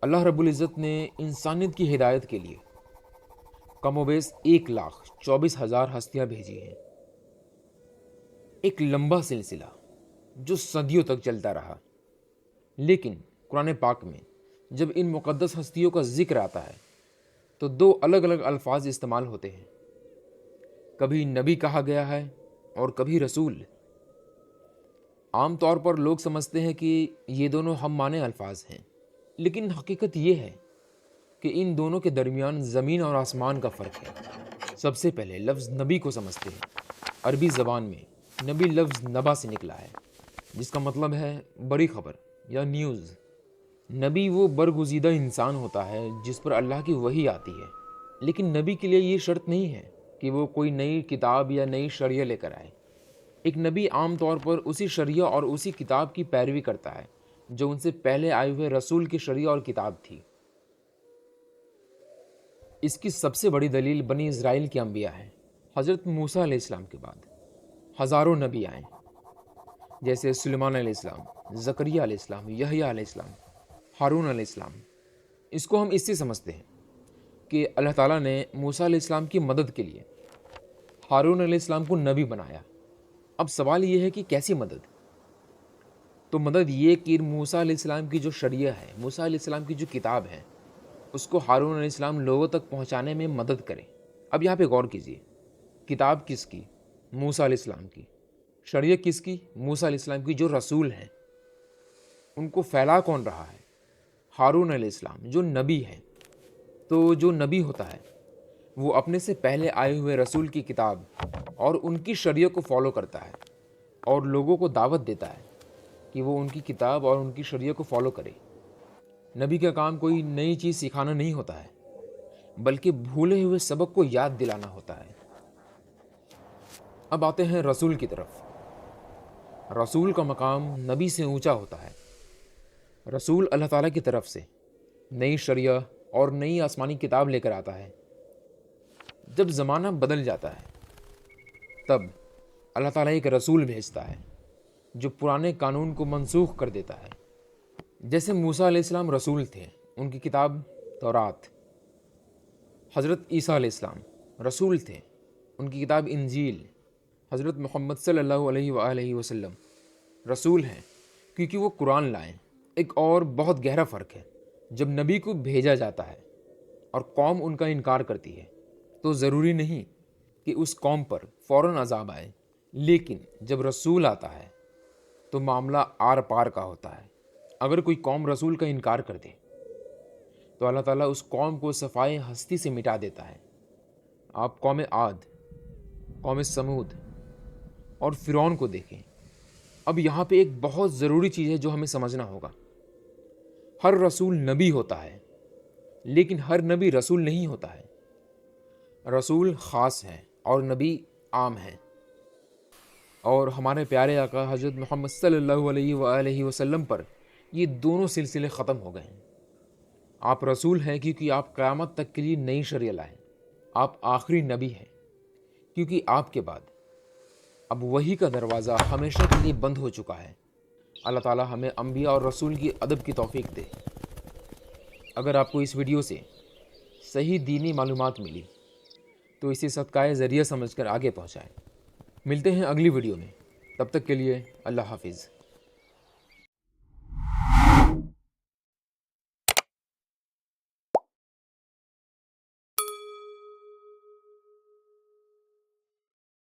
اللہ رب العزت نے انسانیت کی ہدایت کے لیے کم و بیش 1,24,000 ہستیاں بھیجی ہیں۔ ایک لمبا سلسلہ جو صدیوں تک چلتا رہا، لیکن قرآن پاک میں جب ان مقدس ہستیوں کا ذکر آتا ہے تو دو الگ الگ الفاظ استعمال ہوتے ہیں، کبھی نبی کہا گیا ہے اور کبھی رسول۔ عام طور پر لوگ سمجھتے ہیں کہ یہ دونوں ہم معنی الفاظ ہیں، لیکن حقیقت یہ ہے کہ ان دونوں کے درمیان زمین اور آسمان کا فرق ہے۔ سب سے پہلے لفظ نبی کو سمجھتے ہیں۔ عربی زبان میں نبی لفظ نبا سے نکلا ہے، جس کا مطلب ہے بڑی خبر یا نیوز۔ نبی وہ برگزیدہ انسان ہوتا ہے جس پر اللہ کی وحی آتی ہے، لیکن نبی کے لیے یہ شرط نہیں ہے کہ وہ کوئی نئی کتاب یا نئی شریعت لے کر آئے۔ ایک نبی عام طور پر اسی شریعت اور اسی کتاب کی پیروی کرتا ہے جو ان سے پہلے آئے ہوئے رسول کی شریعت اور کتاب تھی۔ اس کی سب سے بڑی دلیل بنی اسرائیل کے انبیاء ہیں۔ حضرت موسیٰ علیہ السلام کے بعد ہزاروں نبی آئے، جیسے سلیمان علیہ السلام، زکریا علیہ السلام، یحییٰ علیہ السلام، ہارون علیہ السلام۔ اس کو ہم اس سے سمجھتے ہیں کہ اللہ تعالیٰ نے موسیٰ علیہ السلام کی مدد کے لیے ہارون علیہ السلام کو نبی بنایا۔ اب سوال یہ ہے کہ کیسی مدد؟ تو مدد یہ کہ موسیٰ علیہ السلام کی جو شریعت ہے، موسیٰ علیہ السلام کی جو کتاب ہے، اس کو ہارون علیہ السلام لوگوں تک پہنچانے میں مدد کرے۔ اب یہاں پہ غور کیجیے، کتاب کس کی؟ موسیٰ علیہ السلام کی۔ شریعت کس کی؟ موسیٰ علیہ السلام کی جو رسول ہیں۔ ان کو پھیلا کون رہا ہے؟ ہارون علیہ السلام جو نبی ہے۔ تو جو نبی ہوتا ہے وہ اپنے سے پہلے آئے ہوئے رسول کی کتاب اور ان کی شریعت کو فالو کرتا ہے اور لوگوں کو دعوت دیتا ہے کہ وہ ان کی کتاب اور ان کی شریعت کو فالو کرے۔ نبی کا کام کوئی نئی چیز سکھانا نہیں ہوتا ہے، بلکہ بھولے ہوئے سبق کو یاد دلانا ہوتا ہے۔ اب آتے ہیں رسول کی طرف۔ رسول کا مقام نبی سے اونچا ہوتا ہے۔ رسول اللہ تعالیٰ کی طرف سے نئی شریعت اور نئی آسمانی کتاب لے کر آتا ہے۔ جب زمانہ بدل جاتا ہے تب اللہ تعالیٰ ایک رسول بھیجتا ہے جو پرانے قانون کو منسوخ کر دیتا ہے۔ جیسے موسیٰ علیہ السلام رسول تھے، ان کی کتاب تورات۔ حضرت عیسیٰ علیہ السلام رسول تھے، ان کی کتاب انجیل۔ حضرت محمد صلی اللہ علیہ وآلہ وسلم رسول ہیں کیونکہ وہ قرآن لائیں۔ ایک اور بہت گہرا فرق ہے، جب نبی کو بھیجا جاتا ہے اور قوم ان کا انکار کرتی ہے تو ضروری نہیں کہ اس قوم پر فوراً عذاب آئے، لیکن جب رسول آتا ہے تو معاملہ آر پار کا ہوتا ہے۔ اگر کوئی قوم رسول کا انکار کر دے تو اللہ تعالیٰ اس قوم کو صفائے ہستی سے مٹا دیتا ہے۔ آپ قوم عاد، قوم سمود اور فرعون کو دیکھیں۔ اب یہاں پہ ایک بہت ضروری چیز ہے جو ہمیں سمجھنا ہوگا۔ ہر رسول نبی ہوتا ہے، لیکن ہر نبی رسول نہیں ہوتا ہے۔ رسول خاص ہے اور نبی عام ہے۔ اور ہمارے پیارے آقا حضرت محمد صلی اللہ علیہ وآلہ وسلم پر یہ دونوں سلسلے ختم ہو گئے ہیں۔ آپ رسول ہیں کیونکہ آپ قیامت تک کے لیے نئی شریعت لائیں۔ آپ آخری نبی ہیں کیونکہ آپ کے بعد اب وحی کا دروازہ ہمیشہ کے لیے بند ہو چکا ہے۔ اللہ تعالیٰ ہمیں انبیاء اور رسول کی ادب کی توفیق دے۔ اگر آپ کو اس ویڈیو سے صحیح دینی معلومات ملی تو اسے صدقہ ذریعہ سمجھ کر آگے پہنچائیں۔ ملتے ہیں اگلی ویڈیو میں، تب تک کے لیے اللہ حافظ۔